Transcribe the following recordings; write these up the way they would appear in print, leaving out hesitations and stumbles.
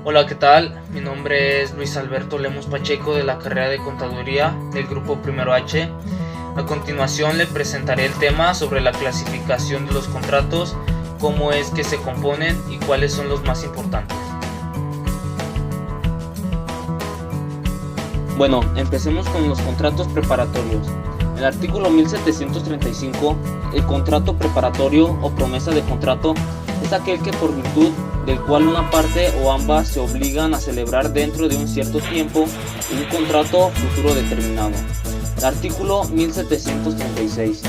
Hola, ¿qué tal? Mi nombre es Luis Alberto Lemus Pacheco de la carrera de Contaduría del Grupo Primero H. A continuación le presentaré el tema sobre la clasificación de los contratos, cómo es que se componen y cuáles son los más importantes. Bueno, empecemos con los contratos preparatorios. En el artículo 1735, el contrato preparatorio o promesa de contrato es aquel que por virtud del cual una parte o ambas se obligan a celebrar dentro de un cierto tiempo un contrato futuro determinado. El artículo 1736.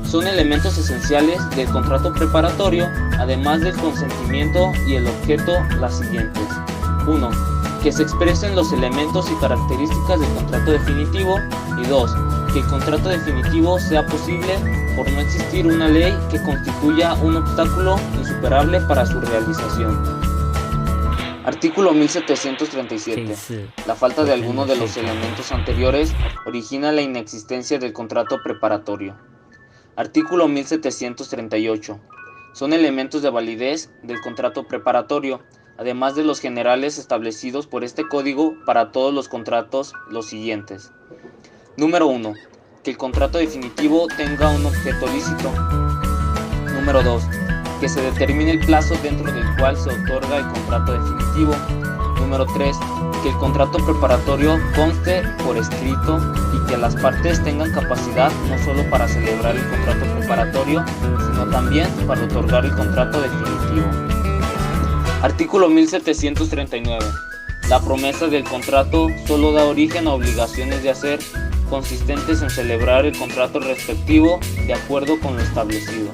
Son elementos esenciales del contrato preparatorio, además del consentimiento y el objeto, las siguientes. 1. Que se expresen los elementos y características del contrato definitivo. Y 2. Que el contrato definitivo sea posible por no existir una ley que constituya un obstáculo insuperable para su realización. Artículo 1737. La falta de alguno de los elementos anteriores origina la inexistencia del contrato preparatorio. Artículo 1738. Son elementos de validez del contrato preparatorio, además de los generales establecidos por este código para todos los contratos, los siguientes. Número 1. Que el contrato definitivo tenga un objeto lícito. Número 2. Que se determine el plazo dentro del cual se otorga el contrato definitivo. Número 3. Que el contrato preparatorio conste por escrito y que las partes tengan capacidad no solo para celebrar el contrato preparatorio, sino también para otorgar el contrato definitivo. Artículo 1739. La promesa del contrato solo da origen a obligaciones de hacer consistentes en celebrar el contrato respectivo de acuerdo con lo establecido.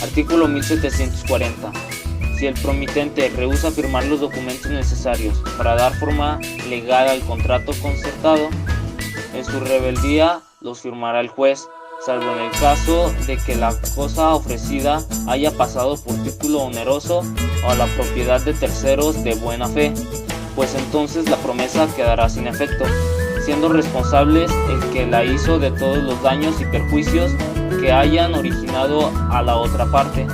Artículo 1740. Si el promitente rehúsa firmar los documentos necesarios para dar forma legal al contrato concertado, en su rebeldía los firmará el juez, salvo en el caso de que la cosa ofrecida haya pasado por título oneroso o a la propiedad de terceros de buena fe, pues entonces la promesa quedará sin efecto, siendo responsables el que la hizo de todos los daños y perjuicios que hayan originado a la otra parte.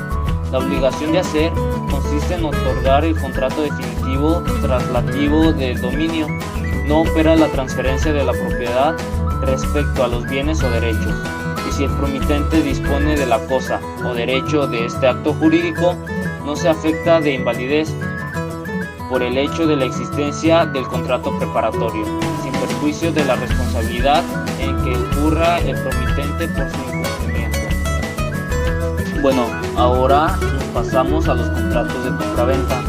La obligación de hacer consiste en otorgar el contrato definitivo traslativo del dominio. No opera la transferencia de la propiedad respecto a los bienes o derechos. Y si el promitente dispone de la cosa o derecho de este acto jurídico, no se afecta de invalidez por el hecho de la existencia del contrato preparatorio, sin perjuicio de la responsabilidad en que incurra el promitente por su incumplimiento. Bueno, ahora nos pasamos a los contratos de compraventa.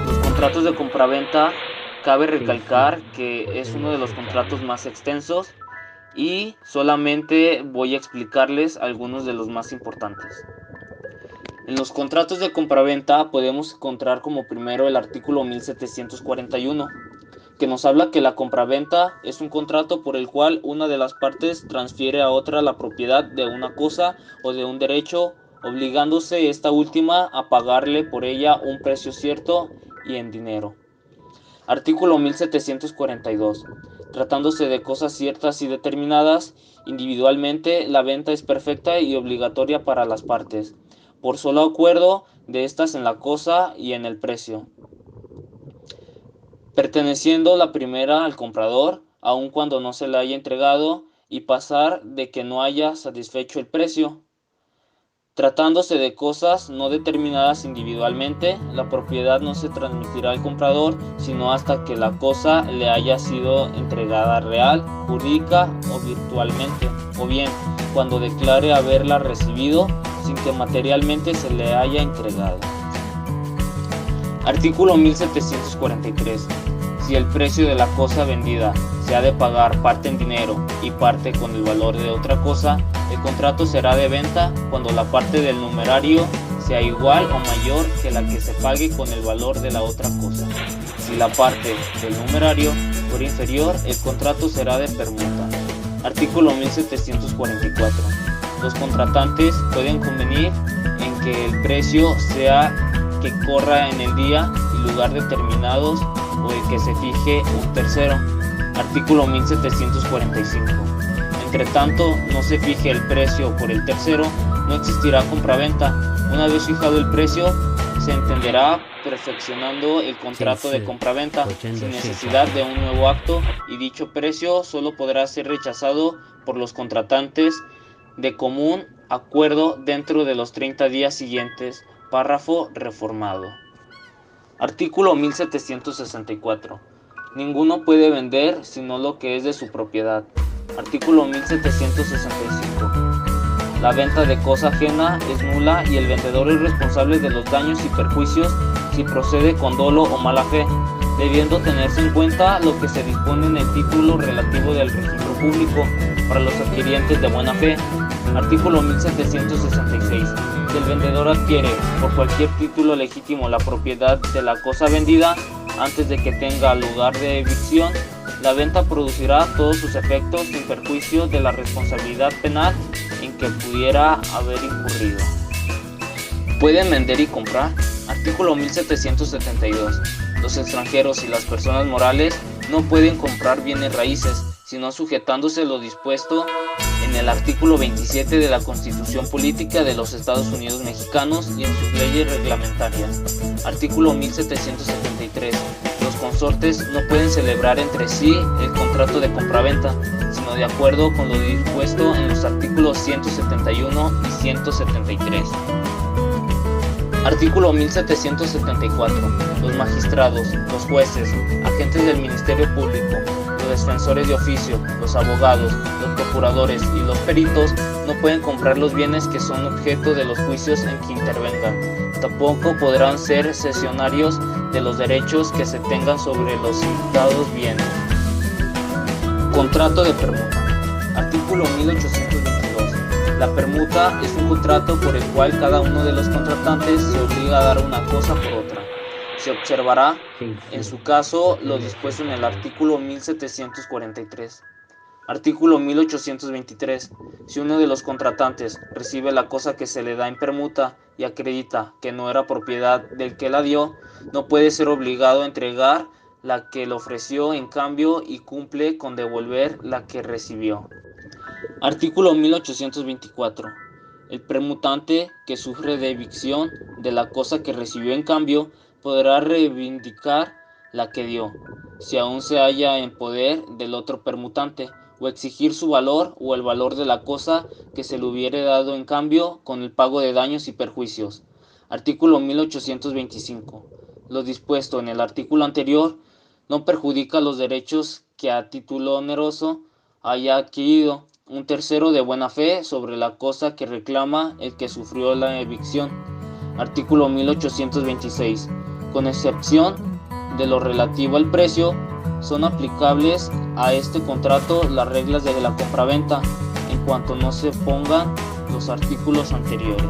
Los contratos de compraventa, cabe recalcar que es uno de los contratos más extensos y solamente voy a explicarles algunos de los más importantes. En los contratos de compraventa podemos encontrar como primero el artículo 1741, que nos habla que la compraventa es un contrato por el cual una de las partes transfiere a otra la propiedad de una cosa o de un derecho, obligándose esta última a pagarle por ella un precio cierto y en dinero. Artículo 1742. Tratándose de cosas ciertas y determinadas, individualmente la venta es perfecta y obligatoria para las partes, por solo acuerdo de estas en la cosa y en el precio, perteneciendo la primera al comprador, aun cuando no se le haya entregado, y pasar de que no haya satisfecho el precio. Tratándose de cosas no determinadas individualmente, la propiedad no se transmitirá al comprador sino hasta que la cosa le haya sido entregada real, jurídica o virtualmente, o bien cuando declare haberla recibido sin que materialmente se le haya entregado. Artículo 1743. Si el precio de la cosa vendida se ha de pagar parte en dinero y parte con el valor de otra cosa, el contrato será de venta cuando la parte del numerario sea igual o mayor que la que se pague con el valor de la otra cosa. Si la parte del numerario fuera inferior, el contrato será de permuta. Artículo 1744. Los contratantes pueden convenir en que el precio sea que corra en el día y lugar determinados o el que se fije un tercero. Artículo 1745. Entre tanto no se fije el precio por el tercero, no existirá compraventa. Una vez fijado el precio, se entenderá perfeccionando el contrato de compraventa sin necesidad de un nuevo acto, y dicho precio solo podrá ser rechazado por los contratantes de común acuerdo dentro de los 30 días siguientes. Párrafo reformado. Artículo 1764. Ninguno puede vender sino lo que es de su propiedad. Artículo 1765. La venta de cosa ajena es nula y el vendedor es responsable de los daños y perjuicios si procede con dolo o mala fe, debiendo tenerse en cuenta lo que se dispone en el título relativo del registro público para los adquirientes de buena fe. Artículo 1766. Si el vendedor adquiere por cualquier título legítimo la propiedad de la cosa vendida antes de que tenga lugar de evicción, la venta producirá todos sus efectos sin perjuicio de la responsabilidad penal en que pudiera haber incurrido. ¿Pueden vender y comprar? Artículo 1772. Los extranjeros y las personas morales no pueden comprar bienes raíces, sino sujetándose a lo dispuesto en el artículo 27 de la Constitución Política de los Estados Unidos Mexicanos y en sus leyes reglamentarias. Artículo 1773. Los consortes no pueden celebrar entre sí el contrato de compraventa, sino de acuerdo con lo dispuesto en los artículos 171 y 173. Artículo 1774. Los magistrados, los jueces, agentes del Ministerio Público, los defensores de oficio, los abogados, los procuradores y los peritos no pueden comprar los bienes que son objeto de los juicios en que intervengan. Tampoco podrán ser cesionarios de los derechos que se tengan sobre los citados bienes. Contrato de permuta. Artículo 1822. La permuta es un contrato por el cual cada uno de los contratantes se obliga a dar una cosa por otra. Se observará, en su caso, lo dispuesto en el artículo 1743. Artículo 1823. Si uno de los contratantes recibe la cosa que se le da en permuta y acredita que no era propiedad del que la dio, no puede ser obligado a entregar la que le ofreció en cambio y cumple con devolver la que recibió. Artículo 1824. El permutante que sufre de evicción de la cosa que recibió en cambio podrá reivindicar la que dio, si aún se halla en poder del otro permutante, o exigir su valor o el valor de la cosa que se le hubiere dado en cambio con el pago de daños y perjuicios. Artículo 1825. Lo dispuesto en el artículo anterior no perjudica los derechos que a título oneroso haya adquirido un tercero de buena fe sobre la cosa que reclama el que sufrió la evicción. Artículo 1826. Con excepción de lo relativo al precio, son aplicables a este contrato las reglas de la compraventa, en cuanto no se pongan los artículos anteriores.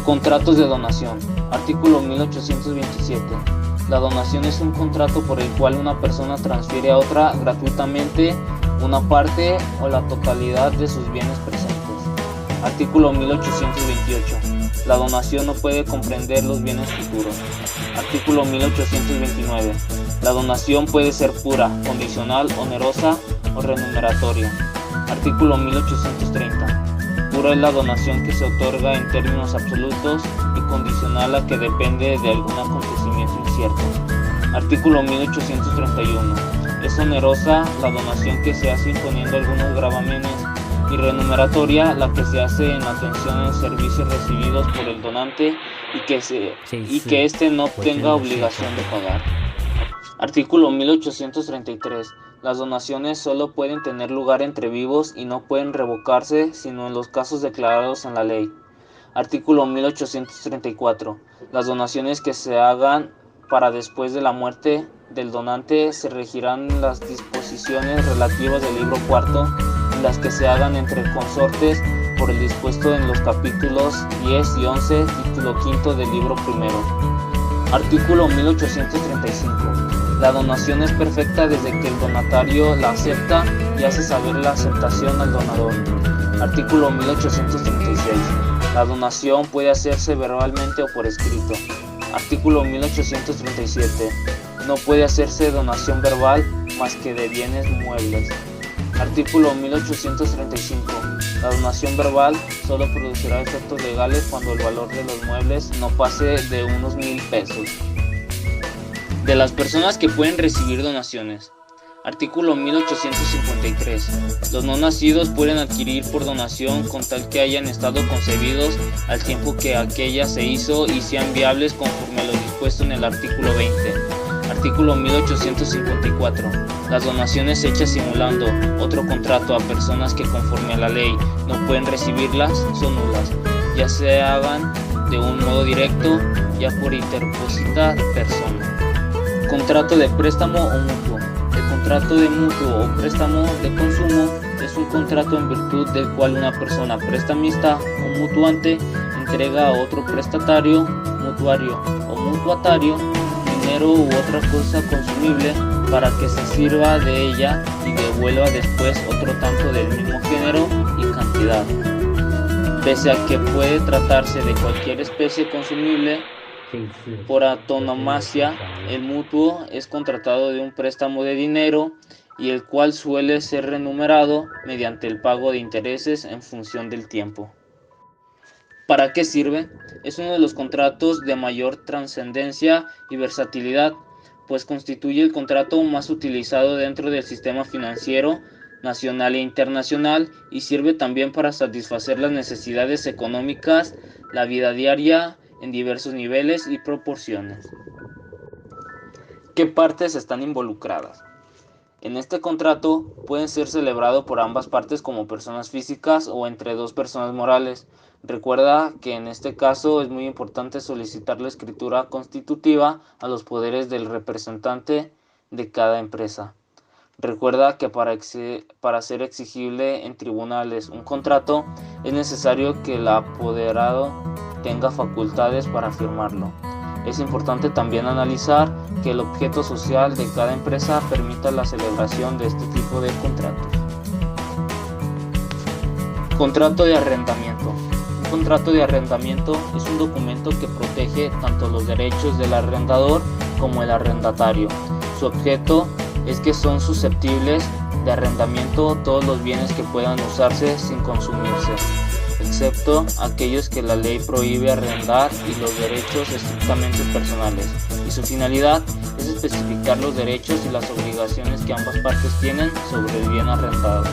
Contratos de donación. Artículo 1827. La donación es un contrato por el cual una persona transfiere a otra gratuitamente una parte o la totalidad de sus bienes presentes. Artículo 1828. La donación no puede comprender los bienes futuros. Artículo 1829. La donación puede ser pura, condicional, onerosa o remuneratoria. Artículo 1830. Pura es la donación que se otorga en términos absolutos y condicional a que depende de algún acontecimiento incierto. Artículo 1831. Es onerosa la donación que se hace imponiendo algunos gravámenes, y remuneratoria la que se hace en atención a los servicios recibidos por el donante y que éste no tenga obligación de pagar. Artículo 1833. Las donaciones solo pueden tener lugar entre vivos y no pueden revocarse sino en los casos declarados en la ley. Artículo 1834. Las donaciones que se hagan para después de la muerte del donante se regirán las disposiciones relativas del libro cuarto, y las que se hagan entre consortes por el dispuesto en los capítulos 10 y 11, título quinto del libro primero. Artículo 1835. La donación es perfecta desde que el donatario la acepta y hace saber la aceptación al donador. Artículo 1836. La donación puede hacerse verbalmente o por escrito. Artículo 1837. No puede hacerse donación verbal más que de bienes muebles. Artículo 1835. La donación verbal solo producirá efectos legales cuando el valor de los muebles no pase de unos 1,000 pesos. De las personas que pueden recibir donaciones. Artículo 1853. Los no nacidos pueden adquirir por donación con tal que hayan estado concebidos al tiempo que aquella se hizo y sean viables conforme a lo dispuesto en el artículo 20. Artículo 1854. Las donaciones hechas simulando otro contrato a personas que conforme a la ley no pueden recibirlas son nulas, ya se hagan de un modo directo, ya por interpositada persona. Contrato de préstamo o mutuo. El contrato de mutuo o préstamo de consumo es un contrato en virtud del cual una persona prestamista o mutuante entrega a otro prestatario, mutuario o mutuatario dinero u otra cosa consumible para que se sirva de ella y devuelva después otro tanto del mismo género y cantidad. Pese a que puede tratarse de cualquier especie consumible, por antonomasia, el mutuo es contratado de un préstamo de dinero y el cual suele ser remunerado mediante el pago de intereses en función del tiempo. ¿Para qué sirve? Es uno de los contratos de mayor trascendencia y versatilidad, pues constituye el contrato más utilizado dentro del sistema financiero nacional e internacional y sirve también para satisfacer las necesidades económicas, la vida diaria, en diversos niveles y proporciones. ¿Qué partes están involucradas? En este contrato pueden ser celebrados por ambas partes como personas físicas o entre dos personas morales. Recuerda que en este caso es muy importante solicitar la escritura constitutiva a los poderes del representante de cada empresa. Recuerda que para ser exigible en tribunales un contrato es necesario que el apoderado tenga facultades para firmarlo. Es importante también analizar que el objeto social de cada empresa permita la celebración de este tipo de contratos. Contrato de arrendamiento. Un contrato de arrendamiento es un documento que protege tanto los derechos del arrendador como el arrendatario. Su objeto es que son susceptibles de arrendamiento todos los bienes que puedan usarse sin consumirse, excepto aquellos que la ley prohíbe arrendar y los derechos estrictamente personales, y su finalidad es especificar los derechos y las obligaciones que ambas partes tienen sobre el bien arrendado.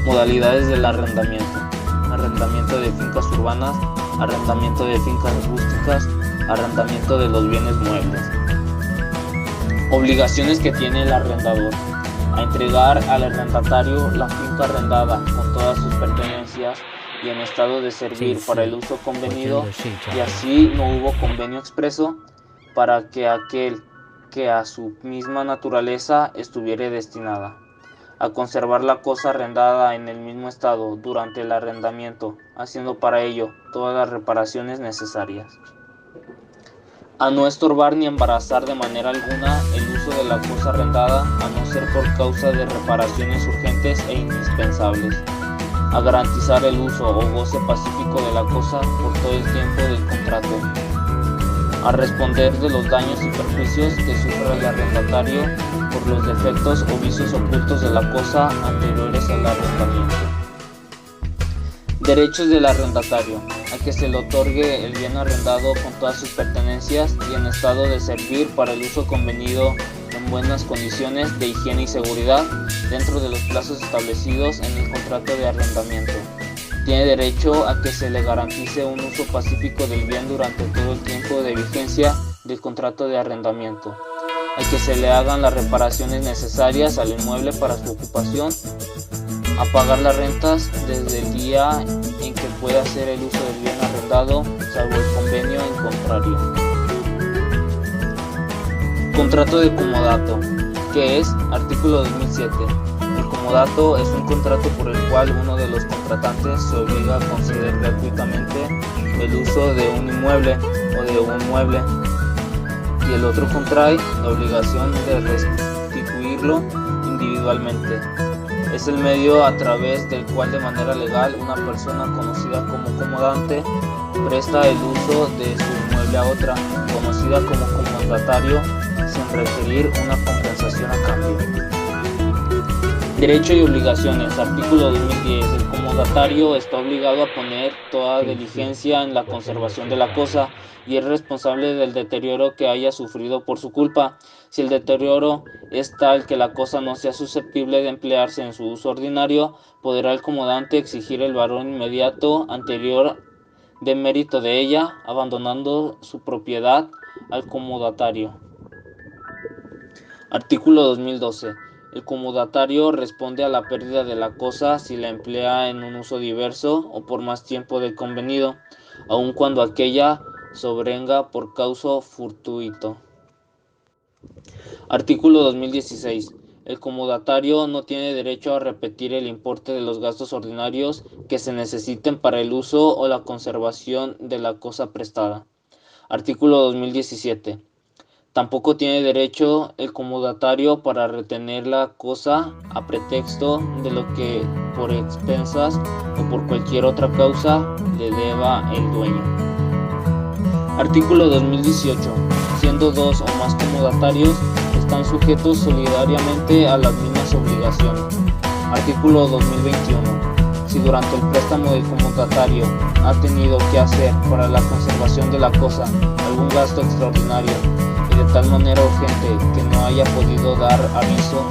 Modalidades del arrendamiento. Arrendamiento de fincas urbanas, arrendamiento de fincas rústicas, arrendamiento de los bienes muebles. Obligaciones que tiene el arrendador. A entregar al arrendatario la finca arrendada con todas sus pertenencias y en estado de servir para el uso convenido, y así no hubo convenio expreso, para que aquel que a su misma naturaleza estuviere destinada. A conservar la cosa arrendada en el mismo estado durante el arrendamiento, haciendo para ello todas las reparaciones necesarias. A no estorbar ni embarazar de manera alguna el uso de la cosa arrendada, a no ser por causa de reparaciones urgentes e indispensables. A garantizar el uso o goce pacífico de la cosa por todo el tiempo del contrato. A responder de los daños y perjuicios que sufra el arrendatario por los defectos o vicios ocultos de la cosa anteriores al arrendamiento. Derechos del arrendatario. A que se le otorgue el bien arrendado con todas sus pertenencias y en estado de servir para el uso convenido en buenas condiciones de higiene y seguridad dentro de los plazos establecidos en el contrato de arrendamiento. Tiene derecho a que se le garantice un uso pacífico del bien durante todo el tiempo de vigencia del contrato de arrendamiento. A que se le hagan las reparaciones necesarias al inmueble para su ocupación. A pagar las rentas desde el día en que pueda hacer el uso del bien arrendado, salvo el convenio en contrario. Contrato de comodato, que es artículo 2007. El comodato es un contrato por el cual uno de los contratantes se obliga a conceder gratuitamente el uso de un inmueble o de un mueble, y el otro contrae la obligación de restituirlo individualmente. Es el medio a través del cual de manera legal una persona conocida como comodante presta el uso de su inmueble a otra, conocida como comodatario, sin requerir una compensación a cambio. Derecho y obligaciones. Artículo 2010. El comodatario está obligado a poner toda diligencia en la conservación de la cosa y es responsable del deterioro que haya sufrido por su culpa. Si el deterioro es tal que la cosa no sea susceptible de emplearse en su uso ordinario, podrá el comodante exigir el valor inmediato anterior de mérito de ella, abandonando su propiedad al comodatario. Artículo 2012. El comodatario responde a la pérdida de la cosa si la emplea en un uso diverso o por más tiempo del convenido, aun cuando aquella sobrevenga por causa fortuito. Artículo 2016. El comodatario no tiene derecho a repetir el importe de los gastos ordinarios que se necesiten para el uso o la conservación de la cosa prestada. Artículo 2017. Tampoco tiene derecho el comodatario para retener la cosa a pretexto de lo que por expensas o por cualquier otra causa le deba el dueño. Artículo 2018. Siendo dos o más comodatarios, están sujetos solidariamente a las mismas obligaciones. Artículo 2021. Si durante el préstamo del comodatario ha tenido que hacer para la conservación de la cosa algún gasto extraordinario y de tal manera urgente que no haya podido dar aviso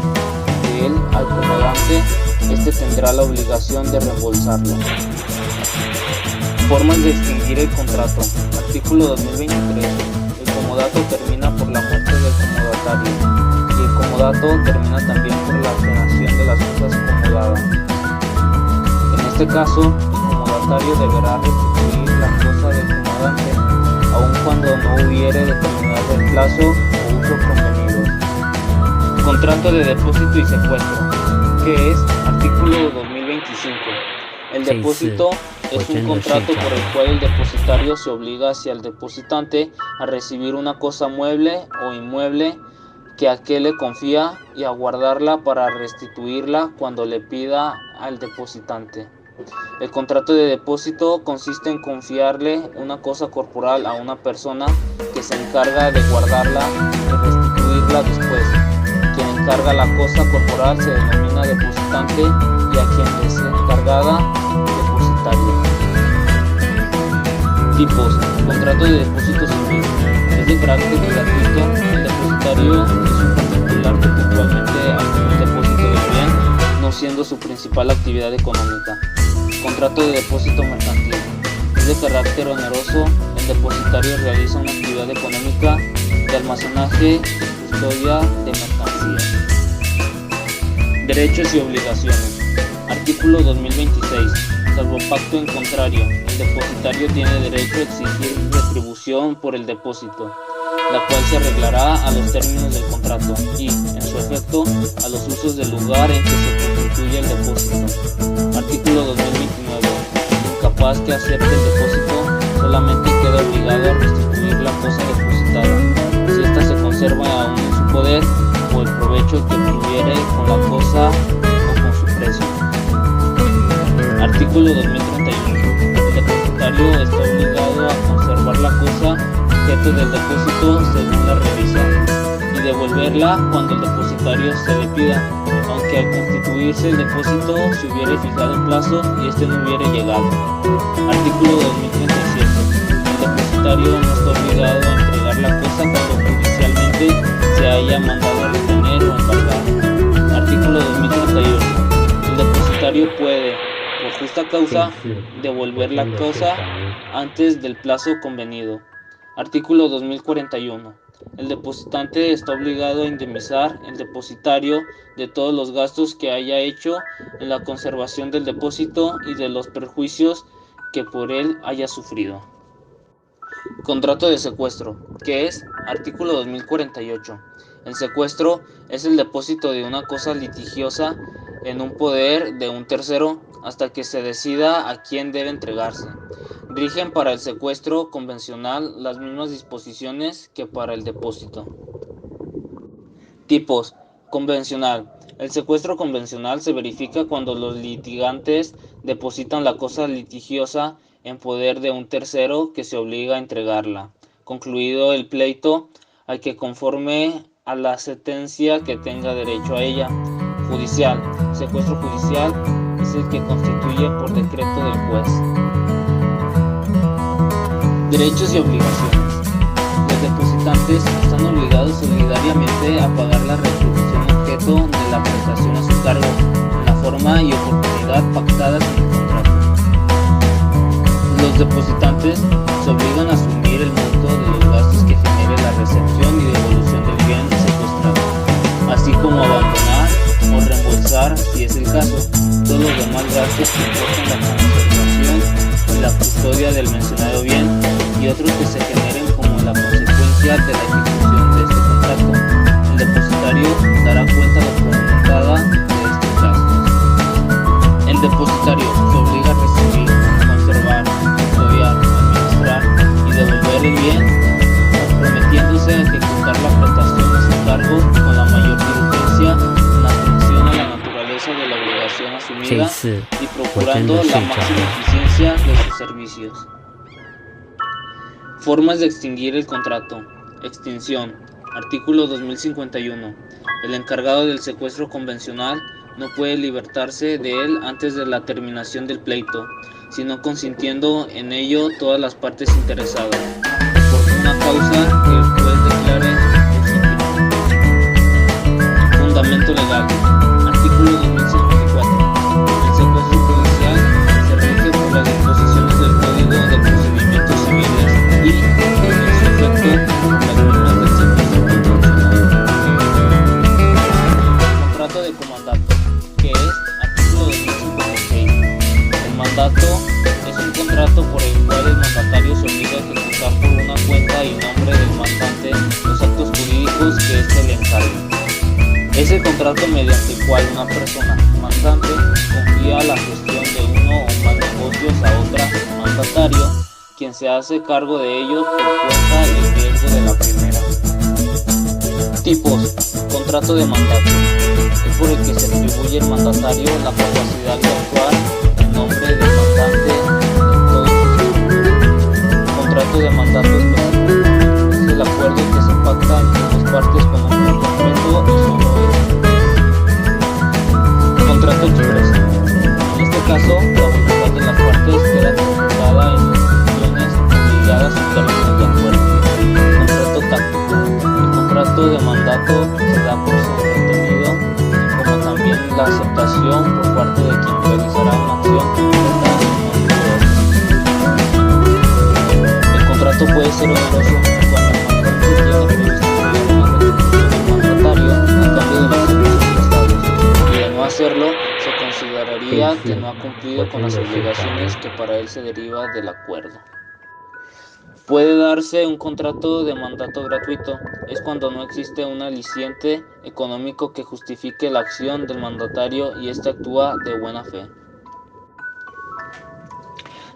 de él al comodante, éste tendrá la obligación de reembolsarlo. Formas de extinguir el contrato. Artículo 2023. El comodato termina por la muerte del comodatario y el comodato termina también por la alienación de las cosas comodadas. En este caso, el comodatario deberá restituir la cosa del comodante, aun cuando no hubiere determinado el plazo o uso convenido. Contrato de depósito y secuestro, que es artículo 2025. El depósito es un contrato por el cual el depositario se obliga hacia el depositante a recibir una cosa mueble o inmueble que aquel le confía y a guardarla para restituirla cuando le pida al depositante. El contrato de depósito consiste en confiarle una cosa corporal a una persona que se encarga de guardarla y restituirla después. Quien encarga la cosa corporal se denomina depositante y a quien es encargada, depositario. Tipos. Contrato de depósito civil. Es de carácter gratuito. El depositario es un particular que puntualmente asume un depósito de bien, no siendo su principal actividad económica. Contrato de depósito mercantil. Es de carácter oneroso. El depositario realiza una actividad económica de almacenaje y custodia de mercancías. Derechos y obligaciones. Artículo 2026. Salvo pacto en contrario, el depositario tiene derecho a exigir retribución por el depósito, la cual se arreglará a los términos del contrato y, en su efecto, a los usos del lugar en que se constituye el depósito. Artículo 2029. El incapaz que acepte el depósito solamente queda obligado a restituir la cosa depositada, si ésta se conserva aún en su poder o el provecho que obtuviere con la cosa o con su precio. Artículo 2031. El depositario está obligado a conservar la cosa objeto del depósito según la revisa y devolverla cuando el depositario se le pida, aunque al constituirse el depósito se hubiere fijado plazo y este no hubiere llegado. Artículo 2037. El depositario no está obligado a entregar la cosa cuando judicialmente se haya mandado a retener o embargar. Artículo 2038. El depositario puede, por justa causa, devolver la cosa antes del plazo convenido. Artículo 2041. El depositante está obligado a indemnizar al depositario de todos los gastos que haya hecho en la conservación del depósito y de los perjuicios que por él haya sufrido. Contrato de secuestro, que es artículo 2048. El secuestro es el depósito de una cosa litigiosa en un poder de un tercero hasta que se decida a quién debe entregarse. Rigen para el secuestro convencional las mismas disposiciones que para el depósito. Tipos. Convencional. El secuestro convencional se verifica cuando los litigantes depositan la cosa litigiosa en poder de un tercero que se obliga a entregarla, concluido el pleito, al que conforme a la sentencia que tenga derecho a ella, Judicial. Secuestro judicial es el que constituye por decreto del juez. Derechos y obligaciones. Los depositantes están obligados solidariamente a pagar la retribución objeto de la prestación a su cargo en la forma y oportunidad pactadas en el contrato. Los depositantes se obligan a asumir el monto de los gastos que genere la recepción y devolución del bien secuestrado, así como abandonar o reembolsar, si es el caso, todos los demás gastos que importan la conservación y la custodia del mencionado bien y otros que se generen como la consecuencia de la ejecución de este contrato. El depositario dará cuenta documentada de estos gastos. El depositario se obliga a recibir, conservar, custodiar, administrar y devolver el bien, comprometiéndose a ejecutar la prestación a su cargo con la mayor diligencia en atención a la naturaleza de la obligación asumida y procurando la máxima eficiencia de sus servicios. Formas de extinguir el contrato. Extinción. Artículo 2051. El encargado del secuestro convencional no puede libertarse de él antes de la terminación del pleito, sino consintiendo en ello todas las partes interesadas, por una causa que el juez declare legítima. Fundamento legal. Artículo 2054. El secuestro judicial se rige por las disposiciones del Código de Procedimientos Civiles y, en su efecto, por las normas del secuestro convencional. Contrato de comandato, que es artículo 2056. El mandato es un contrato por el cual el mandatario se obliga a ejecutar por una cuenta y nombre del mandante los actos jurídicos que éste le encargue. Es el contrato mediante el cual una persona mandante confía la gestión de uno o más negocios a otra mandatario, quien se hace cargo de ellos por cuenta y riesgo de la primera. Tipos. Contrato de mandato. Es por el que se atribuye al mandatario la capacidad de actuar en nombre del mandante en todos sus asuntos. Contrato de mandato específico. Es el acuerdo que se pacta entre las partes con un fin concreto y solo él. Contrato expreso. En este caso, la voluntad de las partes queda conjugada en decisiones obligadas en términos de acuerdo. Contrato táctico. El contrato de mandato se da por sobreentendido, como también la aceptación por parte de quien realizará una acción concreta en el contrato puede ser oneroso cuando el mandante tiene previsto pagar una retribución al mandatario a cambio de los servicios prestados, y de no hacerlo se consideraría que no ha cumplido con las obligaciones que para él se deriva del acuerdo. Puede darse un contrato de mandato gratuito, es cuando no existe un aliciente económico que justifique la acción del mandatario y éste actúa de buena fe.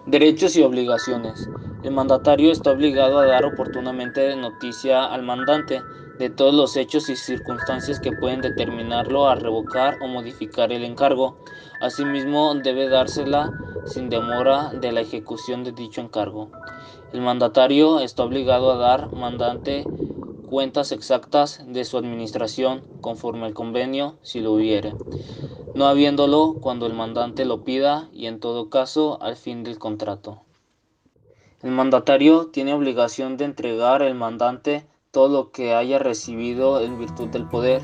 Derechos y obligaciones. El mandatario está obligado a dar oportunamente noticia al mandante de todos los hechos y circunstancias que pueden determinarlo a revocar o modificar el encargo. Asimismo, debe dársela sin demora de la ejecución de dicho encargo. El mandatario está obligado a dar mandante cuentas exactas de su administración conforme al convenio, si lo hubiere, no habiéndolo cuando el mandante lo pida y en todo caso al fin del contrato. El mandatario tiene obligación de entregar al mandante todo lo que haya recibido en virtud del poder.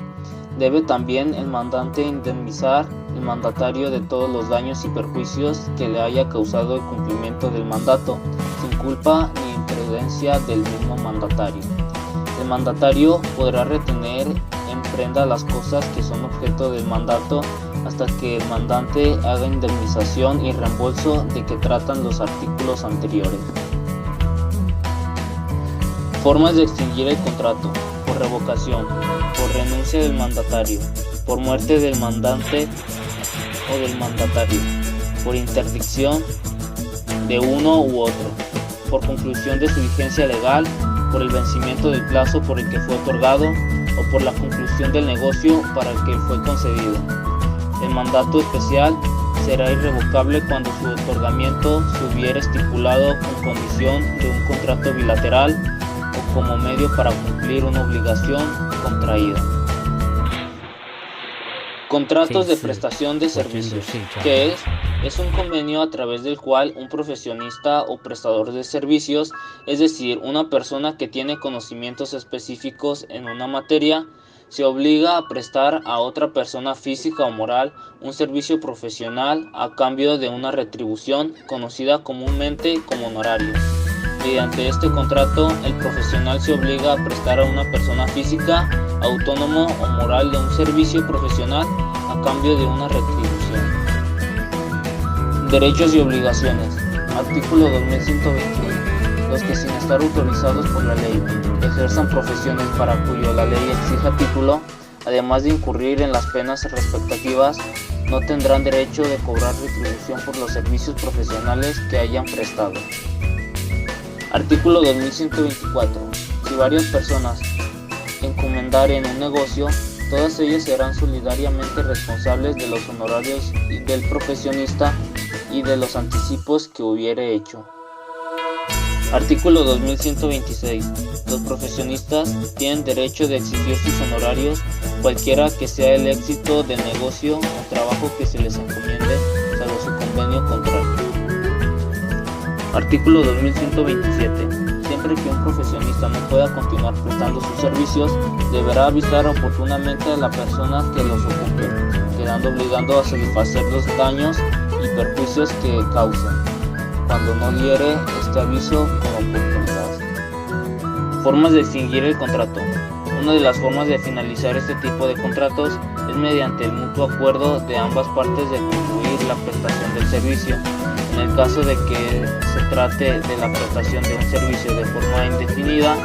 Debe también el mandante indemnizar al mandatario de todos los daños y perjuicios que le haya causado el cumplimiento del mandato, sin culpa ni imprudencia del mismo mandatario. El mandatario podrá retener en prenda las cosas que son objeto del mandato hasta que el mandante haga indemnización y reembolso de que tratan los artículos anteriores. Formas de extinguir el contrato: por revocación, por renuncia del mandatario, por muerte del mandante o del mandatario, por interdicción de uno u otro, por conclusión de su vigencia legal, por el vencimiento del plazo por el que fue otorgado o por la conclusión del negocio para el que fue concedido. El mandato especial será irrevocable cuando su otorgamiento se hubiera estipulado con condición de un contrato bilateral o como medio para cumplir una obligación contraída. Contratos de prestación de servicios, que es un convenio a través del cual un profesionista o prestador de servicios, es decir, una persona que tiene conocimientos específicos en una materia, se obliga a prestar a otra persona física o moral un servicio profesional a cambio de una retribución conocida comúnmente como honorario. Mediante este contrato, el profesional se obliga a prestar a una persona física, autónomo o moral de un servicio profesional a cambio de una retribución. Derechos y obligaciones. Artículo 2121. Los que sin estar autorizados por la ley ejerzan profesiones para cuyo la ley exija título, además de incurrir en las penas respectivas, no tendrán derecho de cobrar retribución por los servicios profesionales que hayan prestado. Artículo 2124. Si varias personas encomendaren un negocio, todas ellas serán solidariamente responsables de los honorarios del profesionista y de los anticipos que hubiere hecho. Artículo 2126. Los profesionistas tienen derecho de exigir sus honorarios, cualquiera que sea el éxito del negocio o trabajo que se les encomiende, salvo su convenio contrario. Artículo 2127. Siempre que un profesionista no pueda continuar prestando sus servicios, deberá avisar oportunamente a la persona que los ocupe, quedando obligado a satisfacer los daños y perjuicios que causen, cuando no diere este aviso con oportunidad. Formas de extinguir el contrato. Una de las formas de finalizar este tipo de contratos es mediante el mutuo acuerdo de ambas partes de concluir la prestación del servicio. En el caso de que se trate de la prestación de un servicio de forma indefinida,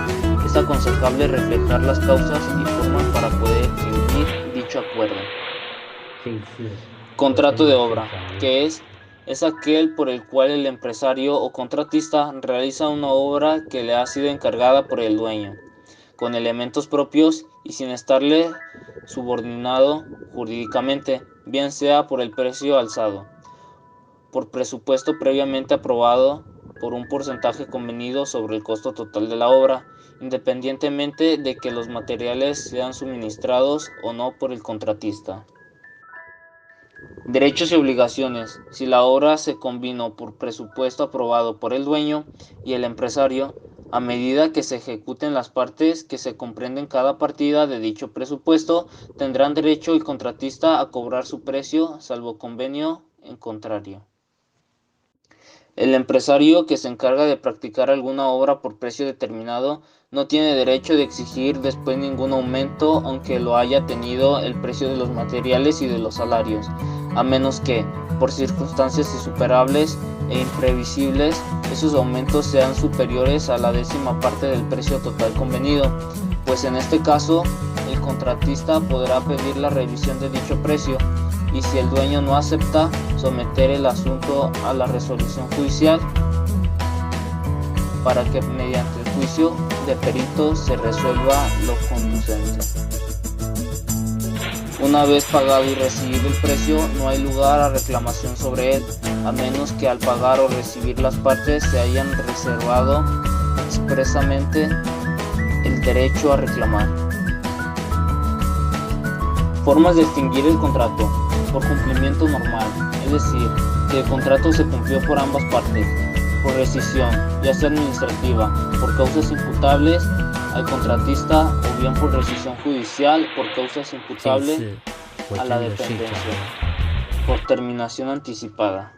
es aconsejable reflejar las causas y formas para poder extinguir dicho acuerdo. Contrato de obra, que es aquel por el cual el empresario o contratista realiza una obra que le ha sido encargada por el dueño, con elementos propios y sin estarle subordinado jurídicamente, bien sea por el precio alzado, por presupuesto previamente aprobado, por un porcentaje convenido sobre el costo total de la obra, independientemente de que los materiales sean suministrados o no por el contratista. Derechos y obligaciones. Si la obra se combinó por presupuesto aprobado por el dueño y el empresario, a medida que se ejecuten las partes que se comprenden cada partida de dicho presupuesto, tendrán derecho el contratista a cobrar su precio, salvo convenio en contrario. El empresario que se encarga de practicar alguna obra por precio determinado no tiene derecho de exigir después ningún aumento, aunque lo haya tenido el precio de los materiales y de los salarios, a menos que, por circunstancias insuperables e imprevisibles, esos aumentos sean superiores a la 10ª parte del precio total convenido, pues en este caso el contratista podrá pedir la revisión de dicho precio, y si el dueño no acepta, someter el asunto a la resolución judicial para que mediante el juicio de peritos se resuelva lo conducente. Una vez pagado y recibido el precio, no hay lugar a reclamación sobre él, a menos que al pagar o recibir las partes se hayan reservado expresamente el derecho a reclamar. Formas de extinguir el contrato. Por cumplimiento normal, es decir, que el contrato se cumplió por ambas partes, por rescisión, ya sea administrativa, por causas imputables al contratista o bien por rescisión judicial por causas imputables a la dependencia, por terminación anticipada.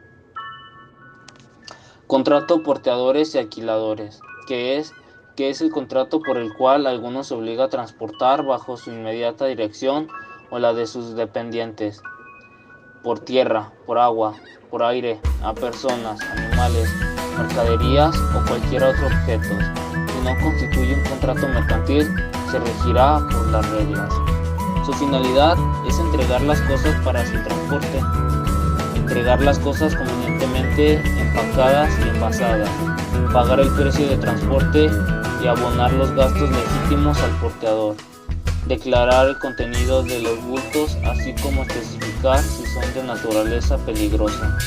Contrato porteadores y alquiladores, que es el contrato por el cual alguno se obliga a transportar bajo su inmediata dirección o la de sus dependientes, por tierra, por agua, por aire, a personas, animales, mercaderías o cualquier otro objeto. Si no constituye un contrato mercantil, se regirá por las reglas. Su finalidad es entregar las cosas para su transporte, entregar las cosas convenientemente empacadas y envasadas, pagar el precio de transporte y abonar los gastos legítimos al porteador, declarar el contenido de los bultos, así como especificar si son de naturaleza peligrosa.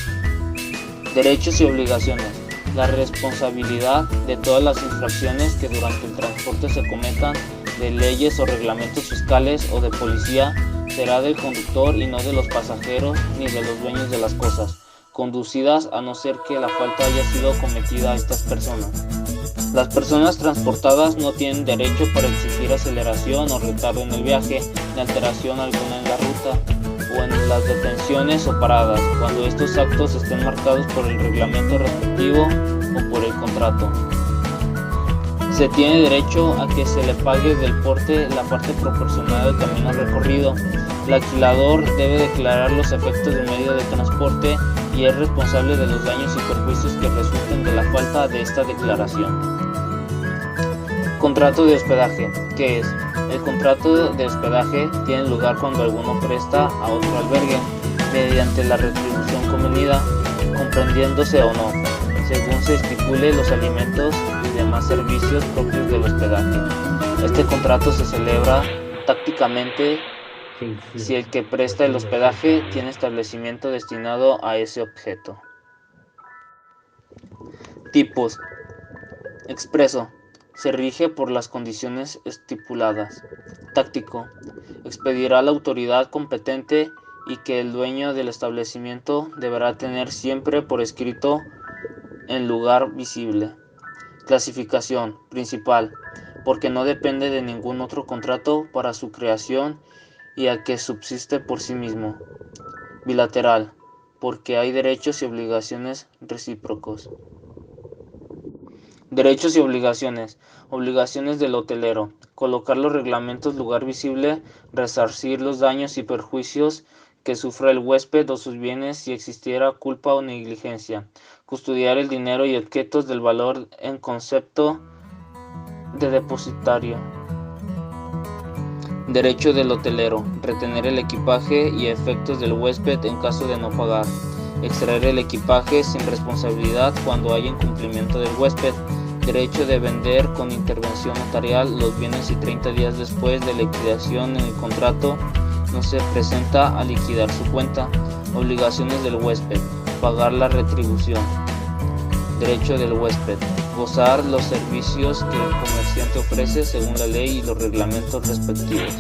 Derechos y obligaciones. La responsabilidad de todas las infracciones que durante el transporte se cometan de leyes o reglamentos fiscales o de policía será del conductor y no de los pasajeros ni de los dueños de las cosas conducidas, a no ser que la falta haya sido cometida a estas personas. Las personas transportadas no tienen derecho para exigir aceleración o retardo en el viaje, ni alteración alguna en la ruta o en las detenciones o paradas, cuando estos actos estén marcados por el reglamento respectivo o por el contrato. Se tiene derecho a que se le pague del porte la parte proporcionada del camino recorrido. El alquilador debe declarar los efectos del medio de transporte y es responsable de los daños y perjuicios que resulten de la falta de esta declaración. Contrato de hospedaje. ¿Qué es? El contrato de hospedaje tiene lugar cuando alguno presta a otro albergue mediante la retribución convenida, comprendiéndose o no, según se estipule, los alimentos y demás servicios propios del hospedaje. Este contrato se celebra tácticamente si el que presta el hospedaje tiene establecimiento destinado a ese objeto. Tipos. Expreso. Se rige por las condiciones estipuladas. Táctico. Expedirá la autoridad competente y que el dueño del establecimiento deberá tener siempre por escrito en lugar visible. Clasificación. Principal. Porque no depende de ningún otro contrato para su creación y a que subsiste por sí mismo. Bilateral. Porque hay derechos y obligaciones recíprocos. Derechos y obligaciones. Obligaciones del hotelero. Colocar los reglamentos lugar visible, resarcir los daños y perjuicios que sufra el huésped o sus bienes si existiera culpa o negligencia. Custodiar el dinero y objetos del valor en concepto de depositario. Derecho del hotelero. Retener el equipaje y efectos del huésped en caso de no pagar. Extraer el equipaje sin responsabilidad cuando haya incumplimiento del huésped. Derecho de vender con intervención notarial los bienes y 30 días después de liquidación en el contrato no se presenta a liquidar su cuenta. Obligaciones del huésped. Pagar la retribución. Derecho del huésped. Gozar los servicios que el comerciante ofrece según la ley y los reglamentos respectivos.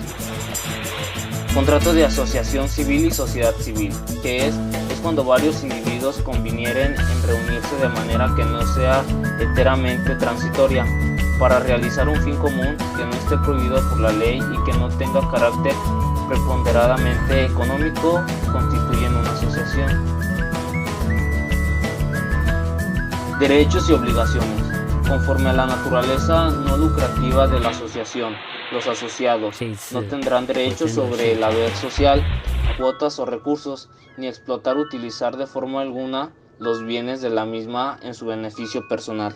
Contrato de asociación civil y sociedad civil, que es cuando varios individuos convinieren en reunirse de manera que no sea enteramente transitoria, para realizar un fin común que no esté prohibido por la ley y que no tenga carácter preponderadamente económico, constituyen una asociación. Derechos y obligaciones. Conforme a la naturaleza no lucrativa de la asociación, los asociados no tendrán derechos sobre el haber social, cuotas o recursos, ni explotar o utilizar de forma alguna los bienes de la misma en su beneficio personal.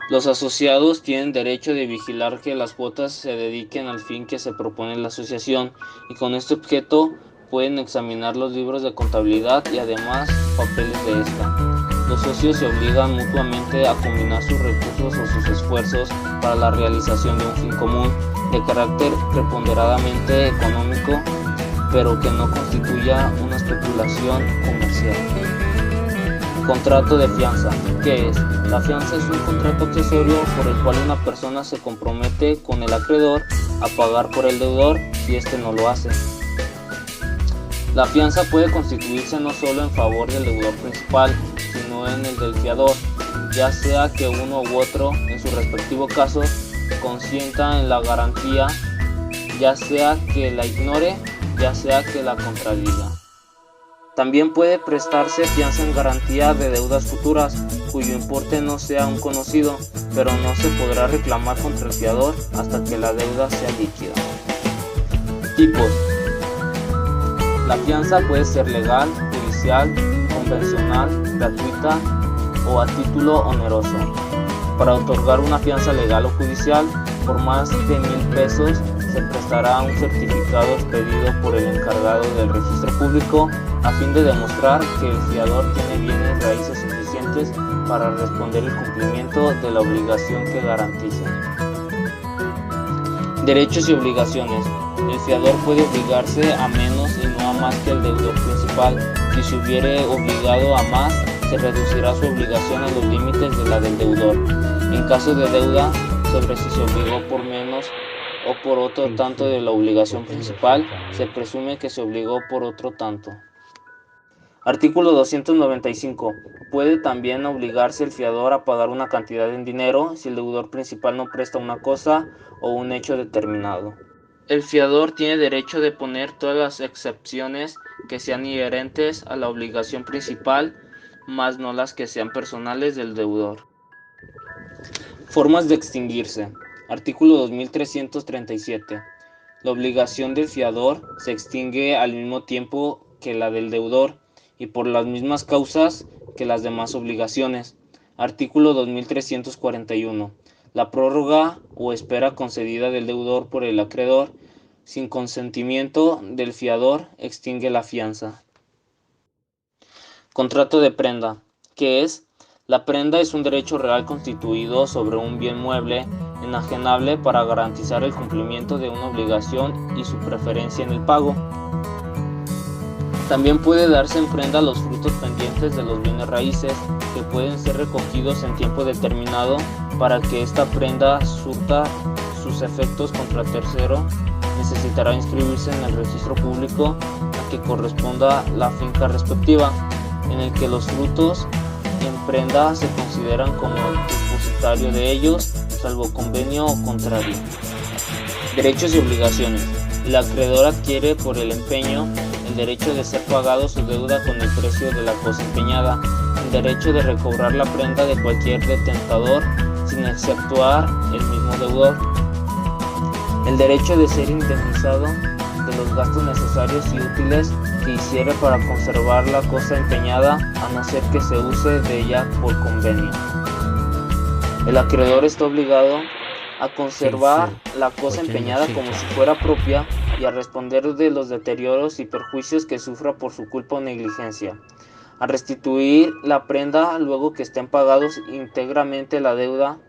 Los asociados tienen derecho de vigilar que las cuotas se dediquen al fin que se propone la asociación y con este objeto pueden examinar los libros de contabilidad y además papeles de esta. Los socios se obligan mutuamente a combinar sus recursos o sus esfuerzos para la realización de un fin común de carácter preponderadamente económico, pero que no constituya una especulación comercial. Contrato de fianza. ¿Qué es? La fianza es un contrato accesorio por el cual una persona se compromete con el acreedor a pagar por el deudor si éste no lo hace. La fianza puede constituirse no solo en favor del deudor principal, sino en el del fiador, ya sea que uno u otro, en su respectivo caso, consienta en la garantía, ya sea que la ignore, ya sea que la contradiga. También puede prestarse fianza en garantía de deudas futuras, cuyo importe no sea aún conocido, pero no se podrá reclamar contra el fiador hasta que la deuda sea líquida. Tipos. La fianza puede ser legal, judicial, convencional, gratuita o a título oneroso. Para otorgar una fianza legal o judicial, por más de 1,000 pesos, se prestará un certificado expedido por el encargado del registro público a fin de demostrar que el fiador tiene bienes raíces suficientes para responder el cumplimiento de la obligación que garantice. Derechos y obligaciones. El fiador puede obligarse a menos y no a más que el deudor principal. Si se hubiere obligado a más, se reducirá su obligación a los límites de la del deudor. En caso de deuda, sobre si se obligó por menos o por otro tanto de la obligación principal, se presume que se obligó por otro tanto. Artículo 295. Puede también obligarse el fiador a pagar una cantidad en dinero si el deudor principal no presta una cosa o un hecho determinado. El fiador tiene derecho de poner todas las excepciones que sean inherentes a la obligación principal, más no las que sean personales del deudor. Formas de extinguirse. Artículo 2337. La obligación del fiador se extingue al mismo tiempo que la del deudor y por las mismas causas que las demás obligaciones. Artículo 2341. La prórroga o espera concedida del deudor por el acreedor sin consentimiento del fiador extingue la fianza. Contrato de prenda. ¿Qué es? La prenda es un derecho real constituido sobre un bien mueble enajenable para garantizar el cumplimiento de una obligación y su preferencia en el pago. También puede darse en prenda los frutos pendientes de los bienes raíces que pueden ser recogidos en tiempo determinado para que esta prenda surta sus efectos contra tercero. Necesitará inscribirse en el registro público a que corresponda la finca respectiva, en el que los frutos en prenda se consideran como el depositario de ellos, salvo convenio o contrario. Derechos y obligaciones. El acreedor adquiere por el empeño el derecho de ser pagado su deuda con el precio de la cosa empeñada, el derecho de recobrar la prenda de cualquier detentador sin exceptuar el mismo deudor, el derecho de ser indemnizado de los gastos necesarios y útiles que hiciere para conservar la cosa empeñada, a no ser que se use de ella por convenio. El acreedor está obligado a conservar la cosa empeñada como si fuera propia y a responder de los deterioros y perjuicios que sufra por su culpa o negligencia, a restituir la prenda luego que estén pagados íntegramente la deuda,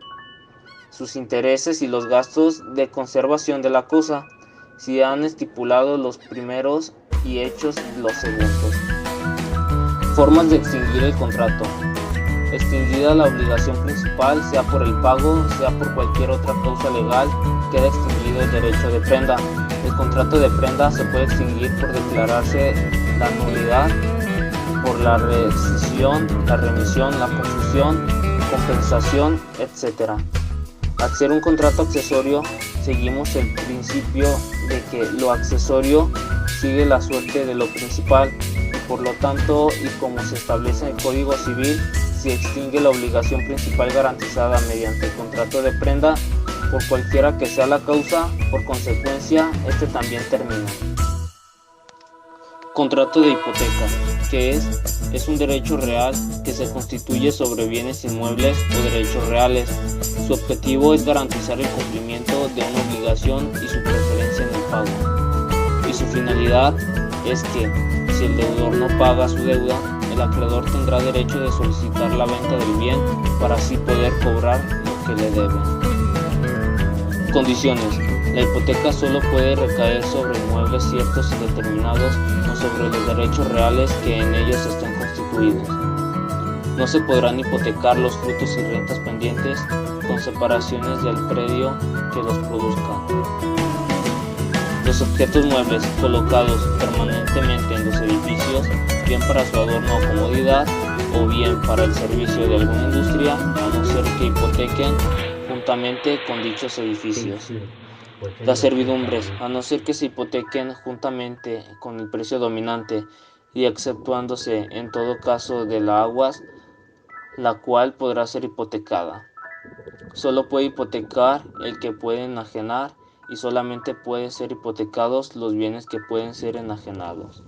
sus intereses y los gastos de conservación de la cosa, si han estipulado los primeros y hechos los segundos. Formas de extinguir el contrato. Extinguida la obligación principal, sea por el pago, sea por cualquier otra causa legal, queda extinguido el derecho de prenda. El contrato de prenda se puede extinguir por declararse la nulidad, por la rescisión, la remisión, la confusión, compensación, etc. Al ser un contrato accesorio, seguimos el principio de que lo accesorio sigue la suerte de lo principal y por lo tanto, y como se establece en el Código Civil, si extingue la obligación principal garantizada mediante el contrato de prenda, por cualquiera que sea la causa, por consecuencia, este también termina. Contrato de hipoteca, que es un derecho real que se constituye sobre bienes inmuebles o derechos reales. Su objetivo es garantizar el cumplimiento de una obligación y su preferencia en el pago. Y su finalidad es que, si el deudor no paga su deuda, el acreedor tendrá derecho de solicitar la venta del bien para así poder cobrar lo que le debe. Condiciones. La hipoteca solo puede recaer sobre inmuebles ciertos y determinados o sobre los derechos reales que en ellos estén constituidos. No se podrán hipotecar los frutos y rentas pendientes con separaciones del predio que los produzcan. Los objetos muebles colocados permanentemente en los edificios, bien para su adorno o comodidad, o bien para el servicio de alguna industria, a no ser que hipotequen juntamente con dichos edificios. Las servidumbres, a no ser que se hipotequen juntamente con el precio dominante y exceptuándose en todo caso de la aguas, la cual podrá ser hipotecada. Solo puede hipotecar el que puede enajenar y solamente pueden ser hipotecados los bienes que pueden ser enajenados.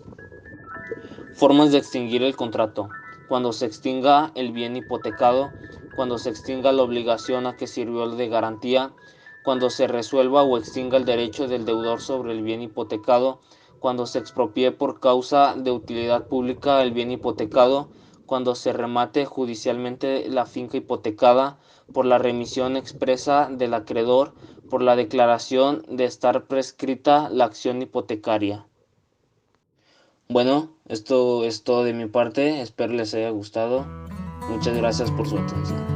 Formas de extinguir el contrato. Cuando se extinga el bien hipotecado, cuando se extinga la obligación a que sirvió de garantía, cuando se resuelva o extinga el derecho del deudor sobre el bien hipotecado, cuando se expropie por causa de utilidad pública el bien hipotecado, cuando se remate judicialmente la finca hipotecada, por la remisión expresa del acreedor, por la declaración de estar prescrita la acción hipotecaria. Bueno, esto es todo de mi parte, espero les haya gustado. Muchas gracias por su atención.